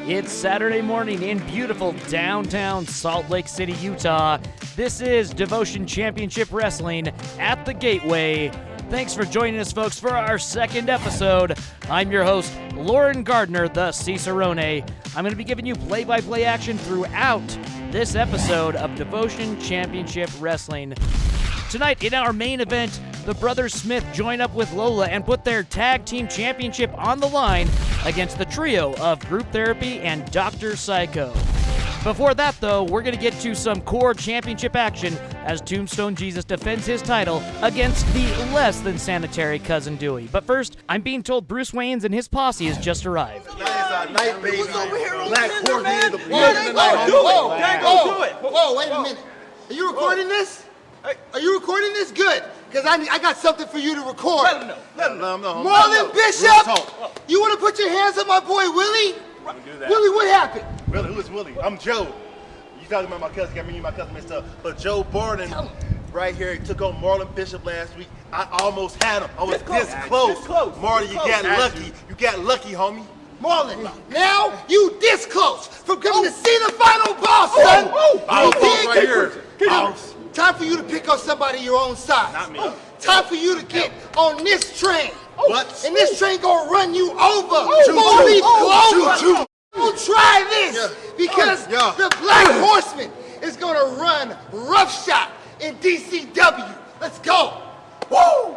It's Saturday morning in beautiful downtown Salt Lake City, Utah. This is Devotion Championship Wrestling at the Gateway. Thanks for joining us, folks, for our second episode. I'm your host, Lauren Gardner, the Cicerone. I'm going to be giving you play-by-play action throughout this episode of Devotion Championship Wrestling. Tonight, in our main event, the Brothers Smith join up with Lola and put their tag team championship on the line against the trio of Group Therapy and Dr. Psycho. Before that, though, we're going to get to some core championship action as Tombstone Jesus defends his title against the less than sanitary Cousin Dewey. But first, I'm being told Bruce Wayans and his posse has just arrived. Night, baby. Black man. the blood in the night. Whoa, wait a minute. Are you recording this? Are you recording this? Good. Because I got something for you to record. Let him know. Marlon Bishop, you want to put your hands on my boy Willie? Willie, what happened? Willie, who is Willie? I'm Joe. You talking about my cousin? Got me and my cousin messed up. But Joe Borden, right here, he took on Marlon Bishop last week. I almost had him. I was this close. Marty, you got lucky. You got lucky, homie. Marlon, now you this close from coming to see the final boss, son. Right here. Time for you to pick up somebody your own size. Not me. Time for you to get on this train. What? And this train gonna run you over. Choo-choo. Don't try this because the Black Horseman is gonna run roughshod in DCW. Let's go. Woo!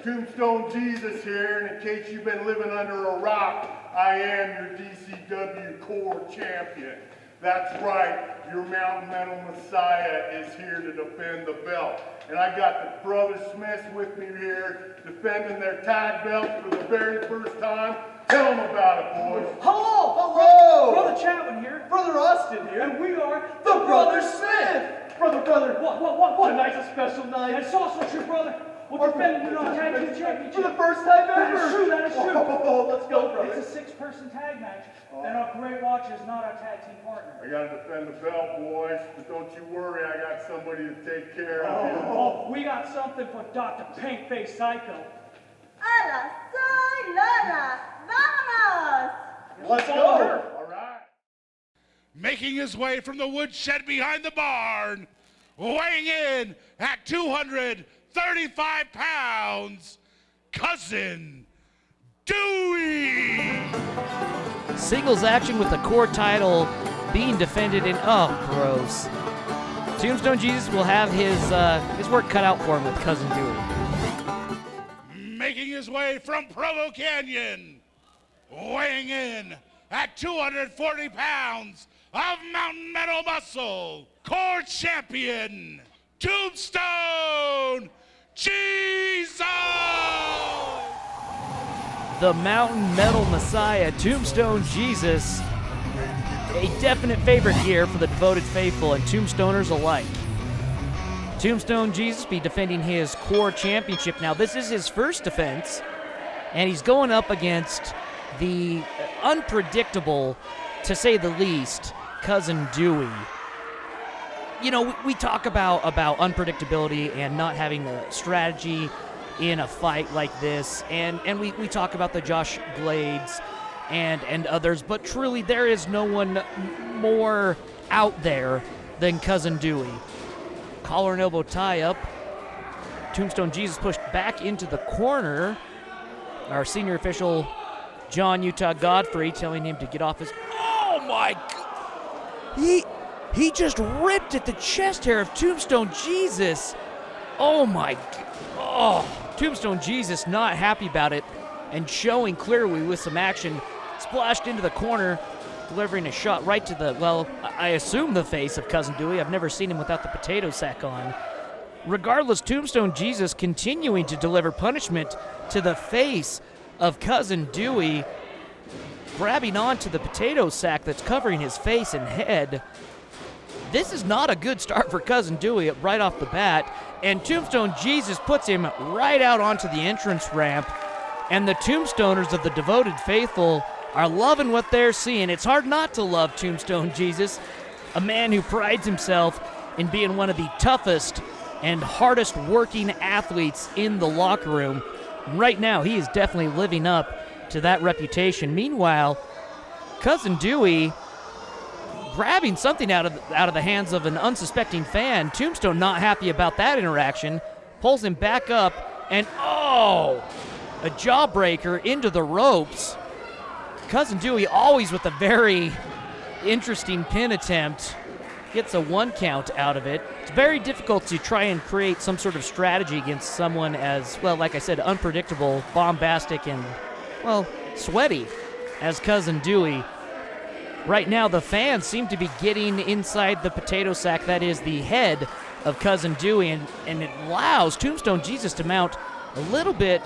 Tombstone Jesus here, and in case you've been living under a rock, I am your DCW core champion. That's right, your Mountain Metal Messiah is here to defend the belt. And I got the Brothers Smith with me here, defending their tag belts for the very first time. Tell them about it, boys. Hello! Brother Chapman here. Brother Austin here. And we are the Brothers Smith! Brother, what? Tonight's a special night. It's also true, brother. We're defending the tag team championship. For the first time ever. That is true. Let's go, brother. It's a six-person tag match. And our Great Watch is not our tag team partner. I gotta defend the belt, boys. But don't you worry, I got somebody to take care of you. Oh, we got something for Dr. Pink-Face Psycho. Hola, soy Lola. Vámonos! Let's follow her. All right. Making his way from the woodshed behind the barn, weighing in at 235 pounds, Cousin Dewey. Singles action with the core title being defended in, gross. Tombstone Jesus will have his work cut out for him with Cousin Dewey. Making his way from Provo Canyon, weighing in at 240 pounds of mountain metal muscle, core champion, Tombstone Jesus! The Mountain Metal Messiah, Tombstone Jesus, a definite favorite here for the devoted faithful and Tombstoners alike. Tombstone Jesus be defending his core championship. Now, this is his first defense, and he's going up against the unpredictable, to say the least, Cousin Dewey. You know, we talk about unpredictability and not having a strategy in a fight like this, and we talk about the Josh Glades and others, but truly there is no one more out there than Cousin Dewey. Collar and elbow tie up. Tombstone Jesus pushed back into the corner. Our senior official, John Utah Godfrey, telling him to get off his... Oh my God! He just ripped at the chest hair of Tombstone Jesus. Oh my God. Oh. Tombstone Jesus not happy about it and showing clearly with some action. Splashed into the corner, delivering a shot right to the, well, I assume the face of Cousin Dewey. I've never seen him without the potato sack on. Regardless, Tombstone Jesus continuing to deliver punishment to the face of Cousin Dewey, grabbing onto the potato sack that's covering his face and head. This is not a good start for Cousin Dewey right off the bat, and Tombstone Jesus puts him right out onto the entrance ramp, and the Tombstoners of the devoted faithful are loving what they're seeing. It's hard not to love Tombstone Jesus, a man who prides himself in being one of the toughest and hardest working athletes in the locker room. And right now, he is definitely living up to that reputation. Meanwhile, Cousin Dewey grabbing something out of the hands of an unsuspecting fan. Tombstone not happy about that interaction, pulls him back up, and a jawbreaker into the ropes. Cousin Dewey always with a very interesting pin attempt. Gets a 1 count out of it. It's very difficult to try and create some sort of strategy against someone as, well, like I said, unpredictable, bombastic, and, well, sweaty as Cousin Dewey. Right now, the fans seem to be getting inside the potato sack that is the head of Cousin Dewey, and it allows Tombstone Jesus to mount a little bit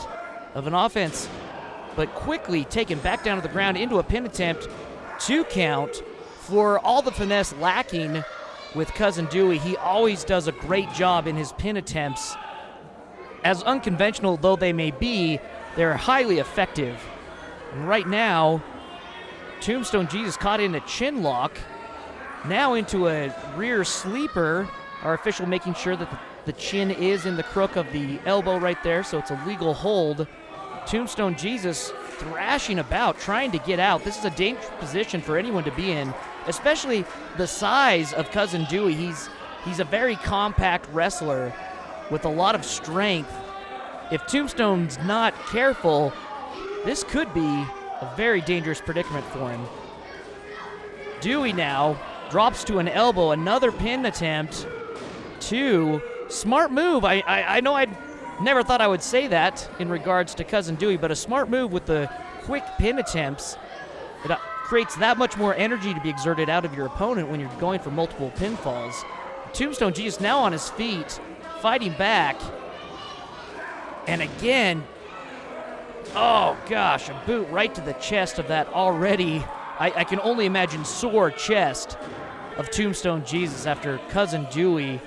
of an offense, but quickly taken back down to the ground into a pin attempt. 2 count. For all the finesse lacking with Cousin Dewey, he always does a great job in his pin attempts. As unconventional though they may be, they're highly effective. And right now, Tombstone Jesus caught in a chin lock, now into a rear sleeper. Our official making sure that the chin is in the crook of the elbow right there, so it's a legal hold. Tombstone Jesus thrashing about, trying to get out. This is a dangerous position for anyone to be in, especially the size of Cousin Dewey. He's a very compact wrestler with a lot of strength. If Tombstone's not careful, this could be a very dangerous predicament for him. Dewey now drops to an elbow, another pin attempt. 2. Smart move. I know I'd never thought I would say that in regards to Cousin Dewey, but a smart move with the quick pin attempts. It creates that much more energy to be exerted out of your opponent when you're going for multiple pinfalls. Tombstone Jesus now on his feet, fighting back. And again, oh gosh, a boot right to the chest of that already, I can only imagine, sore chest of Tombstone Jesus after Cousin Dewey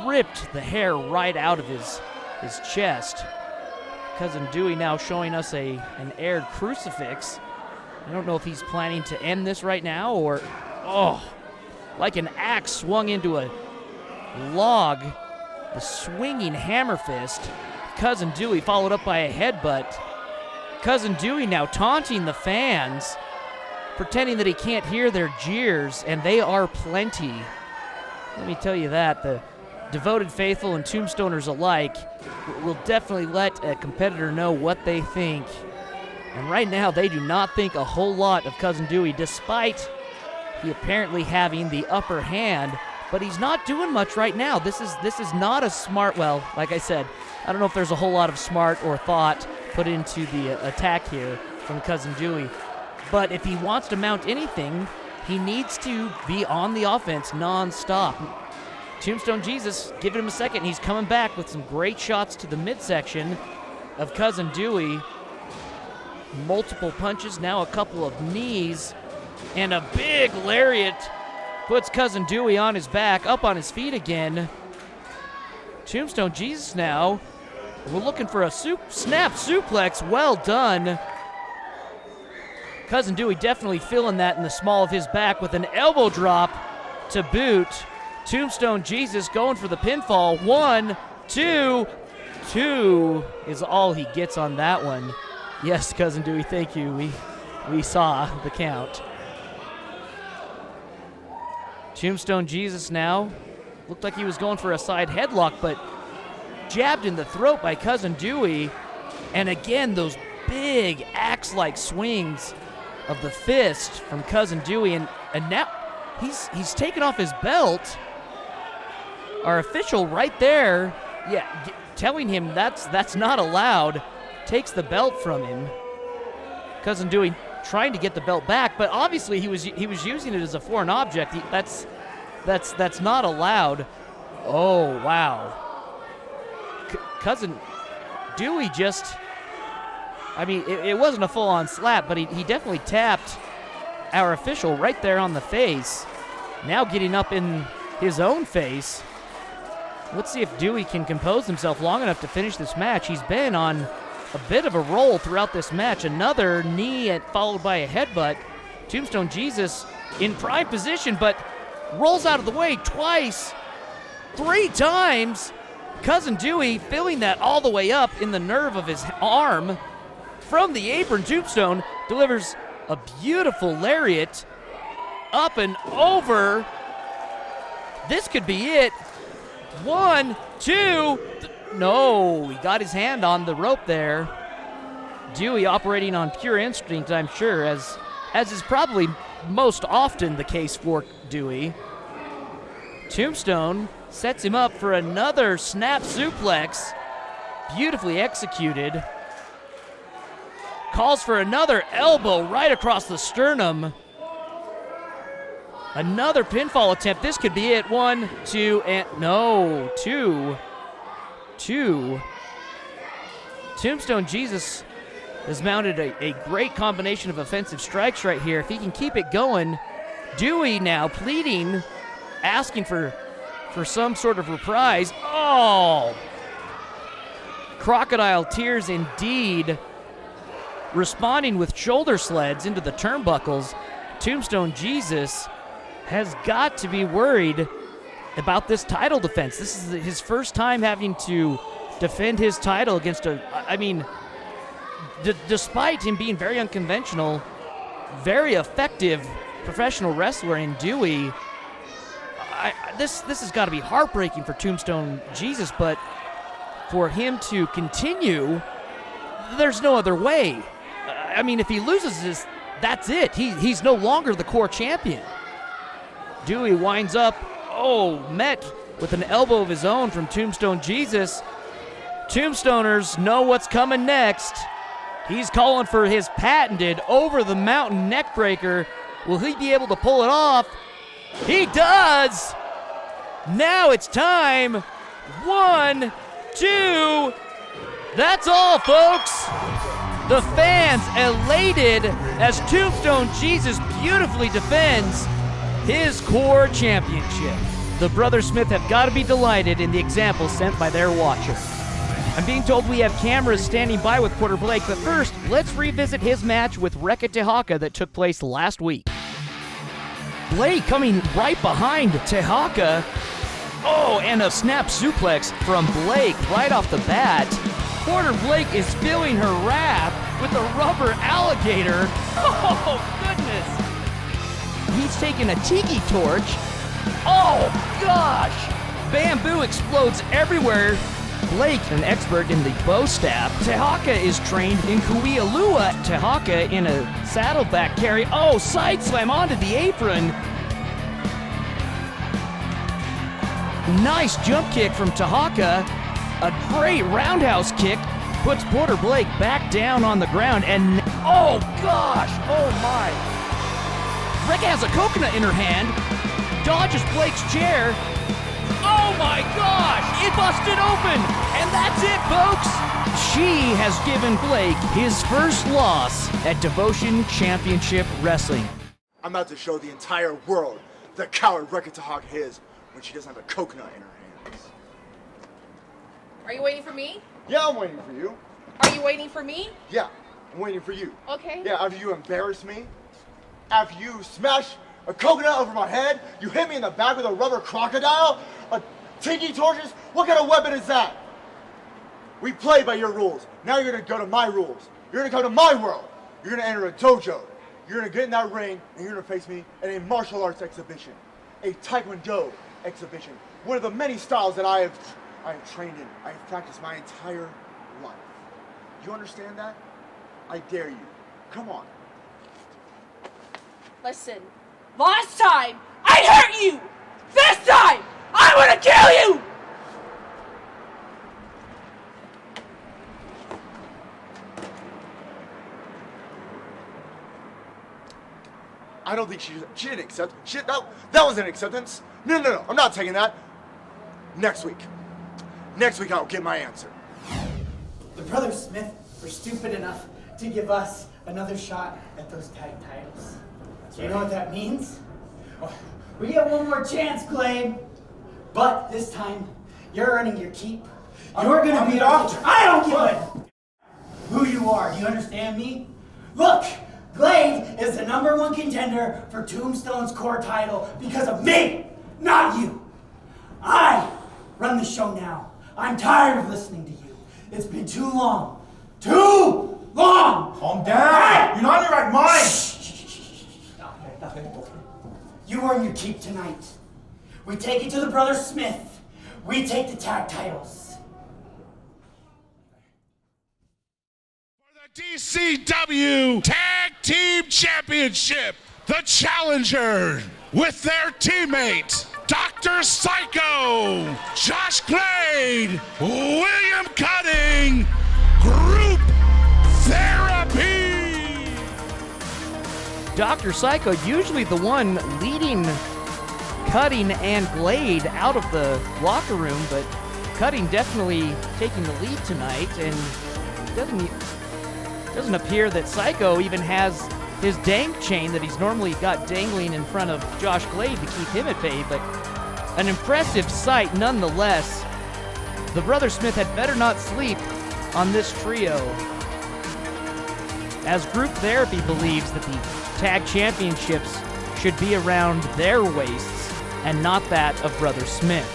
ripped the hair right out of his chest. Cousin Dewey now showing us an aired crucifix. I don't know if he's planning to end this right now or, like an axe swung into a log. The swinging hammer fist. Cousin Dewey followed up by a headbutt. Cousin Dewey now taunting the fans, pretending that he can't hear their jeers, and they are plenty. Let me tell you that. The devoted faithful and tombstoners alike will definitely let a competitor know what they think. And right now, they do not think a whole lot of Cousin Dewey, despite he apparently having the upper hand. But he's not doing much right now. This is not a smart, well, like I said, I don't know if there's a whole lot of smart or thought put into the attack here from Cousin Dewey. But if he wants to mount anything, he needs to be on the offense nonstop. Tombstone Jesus giving him a second. He's coming back with some great shots to the midsection of Cousin Dewey. Multiple punches, now a couple of knees, and a big lariat puts Cousin Dewey on his back, up on his feet again. Tombstone Jesus now, we're looking for a snap suplex. Well done. Cousin Dewey definitely feeling that in the small of his back with an elbow drop to boot. Tombstone Jesus going for the pinfall. 1, 2, 2 is all he gets on that one. Yes, Cousin Dewey, thank you. We saw the count. Tombstone Jesus now looked like he was going for a side headlock, but jabbed in the throat by Cousin Dewey. And again, those big axe-like swings of the fist from Cousin Dewey. And now he's taken off his belt. Our official right there, telling him that's not allowed, takes the belt from him. Cousin Dewey trying to get the belt back, but obviously he was using it as a foreign object. That's not allowed. Oh wow. Cousin Dewey just, I mean, it wasn't a full-on slap, but he definitely tapped our official right there on the face. Now getting up in his own face. Let's see if Dewey can compose himself long enough to finish this match. He's been on a bit of a roll throughout this match. Another knee followed by a headbutt. Tombstone Jesus in prime position, but rolls out of the way twice, 3 times. Cousin Dewey feeling that all the way up in the nerve of his arm. from the apron. Tombstone delivers a beautiful lariat up and over. This could be it. 1, 2, no, he got his hand on the rope there. Dewey operating on pure instinct, I'm sure, as is probably most often the case for Dewey. Tombstone sets him up for another snap suplex, beautifully executed. Calls for another elbow right across the sternum. Another pinfall attempt. This could be it. 1, 2, and no, 2. Tombstone Jesus has mounted a great combination of offensive strikes right here. If he can keep it going, Dewey now pleading, asking for some sort of reprise. Oh! Crocodile tears indeed. Responding with shoulder sleds into the turnbuckles. Tombstone Jesus has got to be worried about this title defense. This is his first time having to defend his title against despite him being very unconventional, very effective professional wrestler in Dewey. This has got to be heartbreaking for Tombstone Jesus, but for him to continue, there's no other way. If he loses this, that's it. He's no longer the core champion. Dewey winds up, met with an elbow of his own from Tombstone Jesus. Tombstoners know what's coming next. He's calling for his patented over-the-mountain neckbreaker. Will he be able to pull it off? He does! Now it's time. 1, 2. That's all, folks. The fans elated as Tombstone Jesus beautifully defends his core championship. The Brothers Smith have got to be delighted in the example sent by their watcher. I'm being told we have cameras standing by with Porter Blake, but first, let's revisit his match with Reka Tehaka that took place last week. Blake coming right behind Tehaka. And a snap suplex from Blake right off the bat. Porter Blake is filling her wrath with a rubber alligator. Oh, goodness. He's taking a tiki torch. Oh, gosh. Bamboo explodes everywhere. Blake, an expert in the bow staff. Tehaka is trained in Kuialua. Tehaka in a saddleback carry. Side slam onto the apron. Nice jump kick from Tehaka. A great roundhouse kick puts Porter Blake back down on the ground. And oh gosh, oh my. Reka has a coconut in her hand. Dodges Blake's chair. Oh my gosh, it busted open. And that's it, folks. She has given Blake his first loss at Devotion Championship Wrestling. I'm about to show the entire world the coward Reka Tehaka is when she doesn't have a coconut in her hands. Are you waiting for me? Yeah, I'm waiting for you. Are you waiting for me? Yeah, I'm waiting for you. Okay. Yeah, after you embarrass me, after you smash a coconut over my head, you hit me in the back with a rubber crocodile, a tiki torches, what kind of weapon is that? We play by your rules. Now you're gonna go to my rules. You're gonna come to my world. You're gonna enter a dojo. You're gonna get in that ring and you're gonna face me in a martial arts exhibition, a taekwondo exhibition, one of the many styles that I have trained in. I have practiced my entire life. You understand that? I dare you. Come on. Listen, last time I hurt you. This time I'm gonna kill you. I don't think she didn't accept. That was an acceptance. No, I'm not taking that. Next week I'll get my answer. The Brothers Smith were stupid enough to give us another shot at those tag titles. Do you know what that means? We get one more chance, Glade. But this time, you're earning your keep. You're gonna be off. I don't give a who you are. Do you understand me? Look, Glade is the #1 contender for Tombstone's core title because of me, not you. I run the show now. I'm tired of listening to you. It's been too long. Too long. Calm down. You're not in your right mind. Nothing. You earn your keep tonight. We take it to the Brother Smith. We take the tag titles. For the DCW Tag Team Championship, the challenger with their teammate, Dr. Psycho, Josh Glade, William Cutting, Group Therapy. Dr. Psycho, usually the one leading Cutting and Glade out of the locker room, but Cutting definitely taking the lead tonight, and doesn't appear that Psycho even has his dank chain that he's normally got dangling in front of Josh Glade to keep him at bay, but an impressive sight nonetheless. The Brother Smith had better not sleep on this trio, as Group Therapy believes that the tag championships should be around their waists and not that of Brother Smith.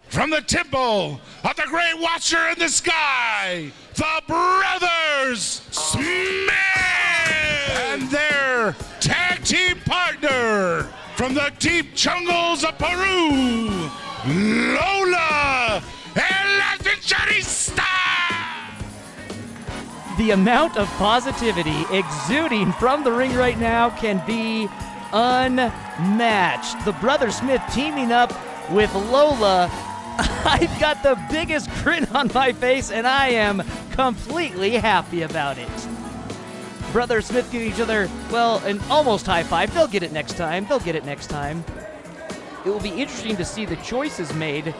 From the temple of the Great Watcher in the sky, the Brothers Smith! And their tag team partner from the deep jungles of Peru, Lola El Adventurista! The amount of positivity exuding from the ring right now can be unmatched. The Brother Smith teaming up with Lola. I've got the biggest grin on my face, and I am completely happy about it. Brother Smith giving each other, well, an almost high five. They'll get it next time. It will be interesting to see the choices made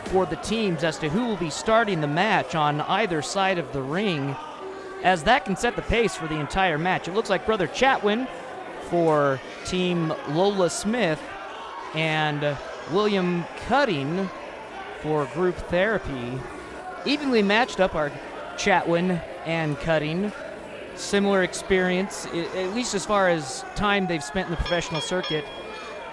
for the teams as to who will be starting the match on either side of the ring, as that can set the pace for the entire match. It looks like Brother Chatwin for Team Lola Smith and William Cutting for Group Therapy. Evenly matched up are Chatwin and Cutting. Similar experience, at least as far as time they've spent in the professional circuit,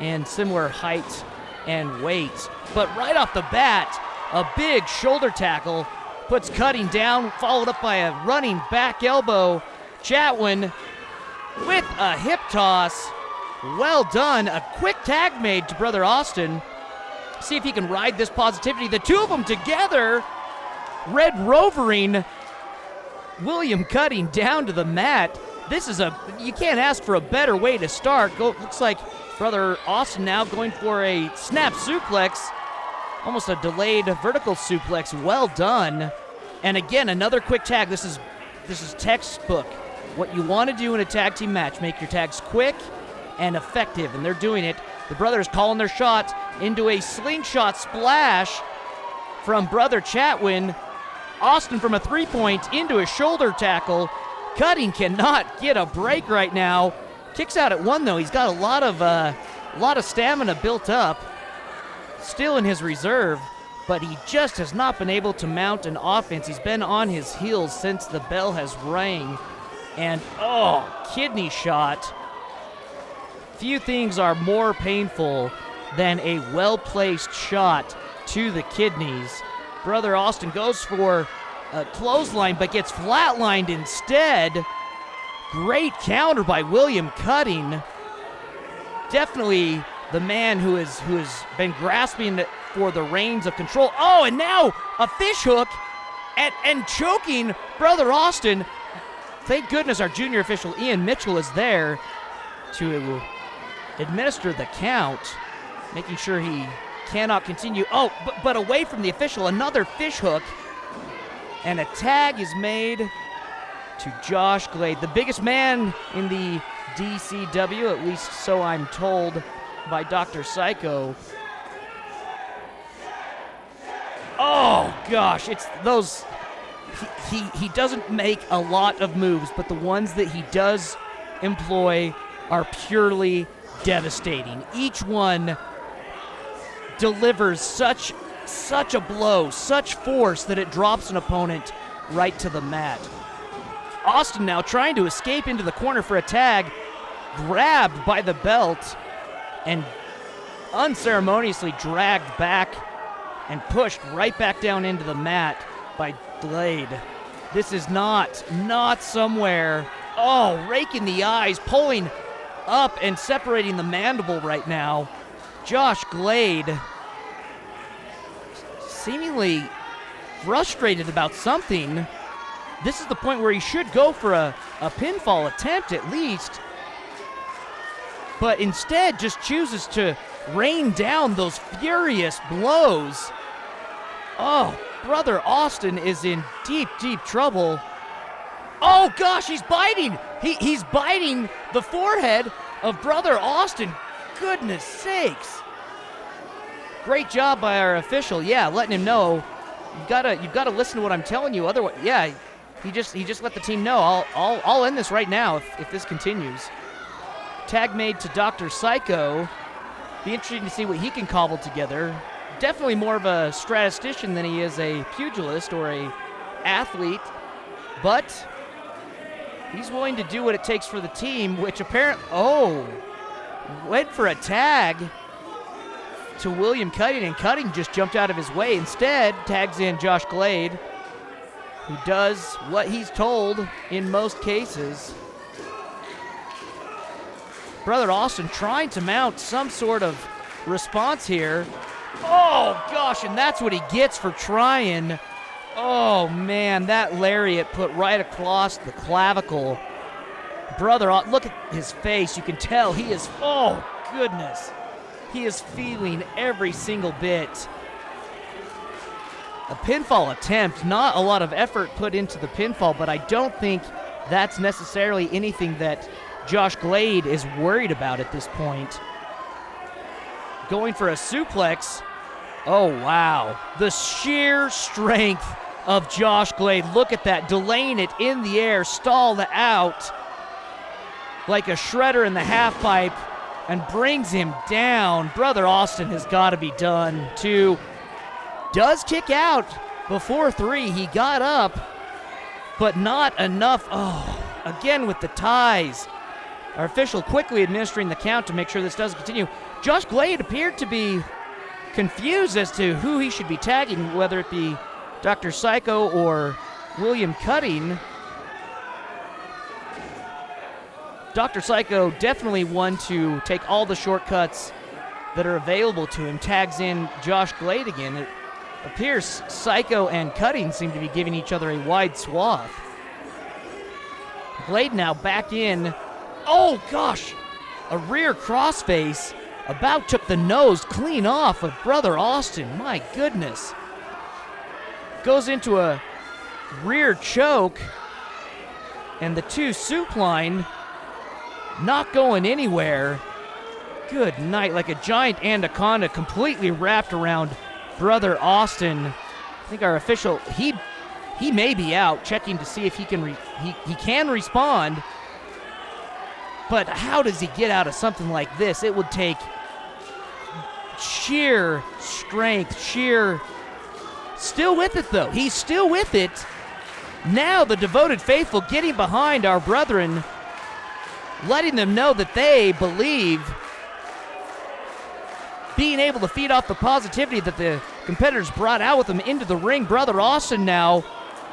and similar height and weight. But right off the bat, a big shoulder tackle puts Cutting down, followed up by a running back elbow. Chatwin with a hip toss. Well done. A quick tag made to Brother Austin. See if he can ride this positivity. The two of them together. Red Rovering William Cutting down to the mat. You can't ask for a better way to start. Looks like Brother Austin now going for a snap suplex. Almost a delayed vertical suplex. Well done. And again, another quick tag. This is textbook. What you want to do in a tag team match, make your tags quick and effective, and they're doing it. The brothers calling their shot into a slingshot splash from Brother Chatwin. Austin from a three-point into a shoulder tackle. Cutting cannot get a break right now. Kicks out at one, though. He's got a lot of stamina built up, still in his reserve, but he just has not been able to mount an offense. He's been on his heels since the bell has rang. And, kidney shot. Few things are more painful than a well-placed shot to the kidneys. Brother Austin goes for a clothesline, but gets flatlined instead. Great counter by William Cutting. Definitely the man who has been grasping for the reins of control. Oh, and now a fish hook and choking Brother Austin. Thank goodness our junior official Ian Mitchell is there to administer the count, making sure he cannot continue. Oh, but away from the official, another fish hook. And a tag is made to Josh Glade, the biggest man in the DCW, at least so I'm told by Dr. Psycho. Oh, gosh, it's those... He doesn't make a lot of moves, but the ones that he does employ are purely devastating. Each one delivers such a blow, such force that it drops an opponent right to the mat. Austin now trying to escape into the corner for a tag, grabbed by the belt and unceremoniously dragged back and pushed right back down into the mat by Glade. This is not somewhere. Oh, raking the eyes, pulling up and separating the mandible right now. Josh Glade seemingly frustrated about something. This is the point where he should go for a pinfall attempt at least, but instead just chooses to rain down those furious blows. Oh, Brother Austin is in deep, deep trouble. Oh gosh, he's biting. He's biting the forehead of Brother Austin. Goodness sakes. Great job by our official. Yeah, letting him know you've gotta listen to what I'm telling you. Otherwise, yeah, he just let the team know. I'll end this right now if this continues. Tag made to Dr. Psycho. Be interesting to see what he can cobble together. Definitely more of a statistician than he is a pugilist or a athlete, but he's willing to do what it takes for the team, which apparently, went for a tag to William Cutting, and Cutting just jumped out of his way. Instead, tags in Josh Glade, who does what he's told in most cases. Brother Austin trying to mount some sort of response here. Oh, gosh, and that's what he gets for trying. Oh, man, that lariat put right across the clavicle. Brother, look at his face. You can tell he is, oh, goodness. He is feeling every single bit. A pinfall attempt, not a lot of effort put into the pinfall, but I don't think that's necessarily anything that Josh Glade is worried about at this point. Going for a suplex. Oh, wow. The sheer strength of Josh Glade. Look at that, delaying it in the air, stalled out like a shredder in the half pipe and brings him down. Brother Austin has got to be done too. Does kick out before 3. He got up, but not enough. Oh, again with the ties. Our official quickly administering the count to make sure this doesn't continue. Josh Glade appeared to be confused as to who he should be tagging, whether it be Dr. Psycho or William Cutting. Dr. Psycho definitely one to take all the shortcuts that are available to him. Tags in Josh Glade again. It appears Psycho and Cutting seem to be giving each other a wide swath. Glade now back in. Oh gosh, a rear crossface about took the nose clean off of Brother Austin. My goodness. Goes into a rear choke, and the 2 supine not going anywhere. Good night, like a giant anaconda completely wrapped around Brother Austin. I think our official, he may be out, checking to see if he can he can respond. But how does he get out of something like this? It would take sheer strength, still with it though. He's still with it. Now the devoted faithful getting behind our brethren, letting them know that they believe, being able to feed off the positivity that the competitors brought out with them into the ring. Brother Austin now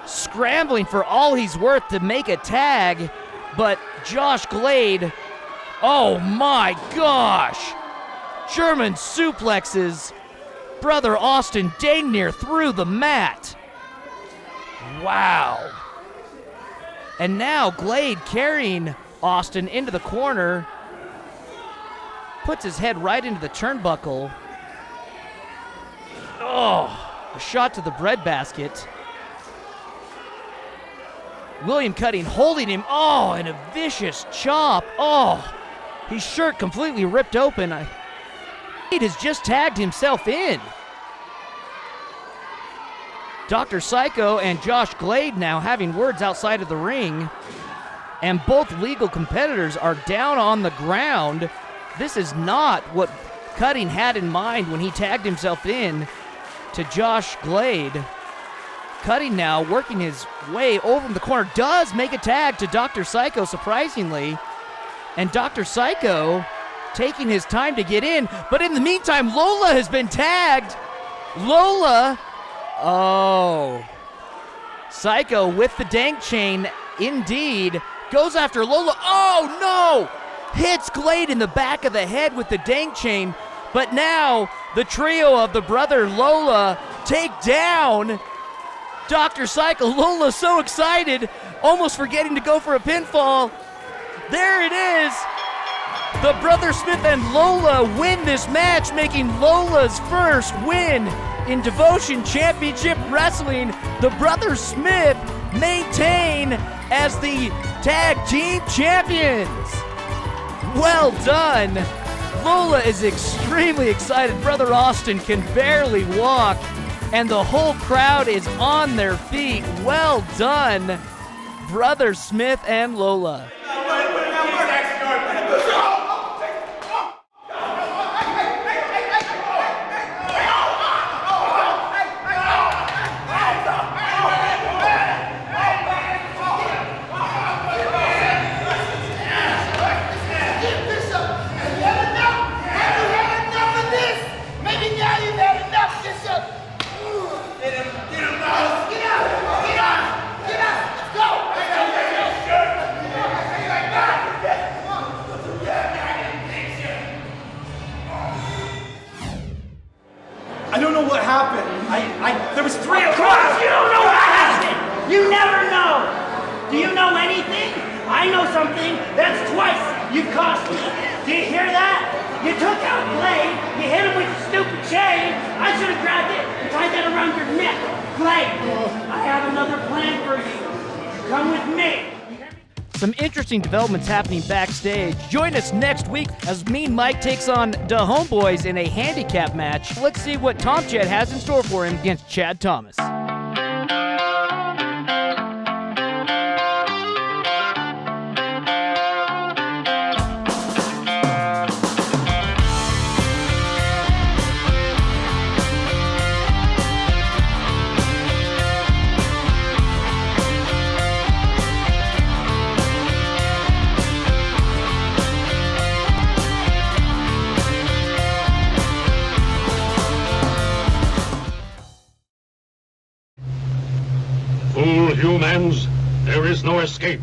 scrambling for all he's worth to make a tag, but Josh Glade, oh my gosh, German suplexes Brother Austin dang near through the mat. Wow. And now Glade carrying Austin into the corner, puts his head right into the turnbuckle. Oh, a shot to the breadbasket. William Cutting holding him. Oh, and a vicious chop. Oh, his shirt completely ripped open. He has just tagged himself in. Dr. Psycho and Josh Glade now having words outside of the ring, and both legal competitors are down on the ground. This is not what Cutting had in mind when he tagged himself in to Josh Glade. Cutting now working his way over in the corner, does make a tag to Dr. Psycho, surprisingly. And Dr. Psycho taking his time to get in, but in the meantime, Lola has been tagged. Lola, oh. Psycho with the dank chain, indeed, goes after Lola. Oh no! Hits Glade in the back of the head with the dank chain, but now the trio of the brother Lola take down Dr. Psycho. Lola so excited, almost forgetting to go for a pinfall. There it is! The Brother Smith and Lola win this match, making Lola's first win in Devotion Championship Wrestling. The Brother Smith maintain as the tag team champions. Well done. Lola is extremely excited. Brother Austin can barely walk, and the whole crowd is on their feet. Well done, Brother Smith and Lola. I don't know what happened. There was 3 of us. You don't know what happened. You never know. Do you know anything? I know something. That's twice you've cost me. Do you hear that? You took out Glade. You hit him with the stupid chain. I should have grabbed it and tied that around your neck. Glade, I have another plan for you. Come with me. Some interesting developments happening backstage. Join us next week as Mean Mike takes on the Homeboys in a handicap match. Let's see what Tom Chad has in store for him against Chad Thomas. Fool humans, there is no escape.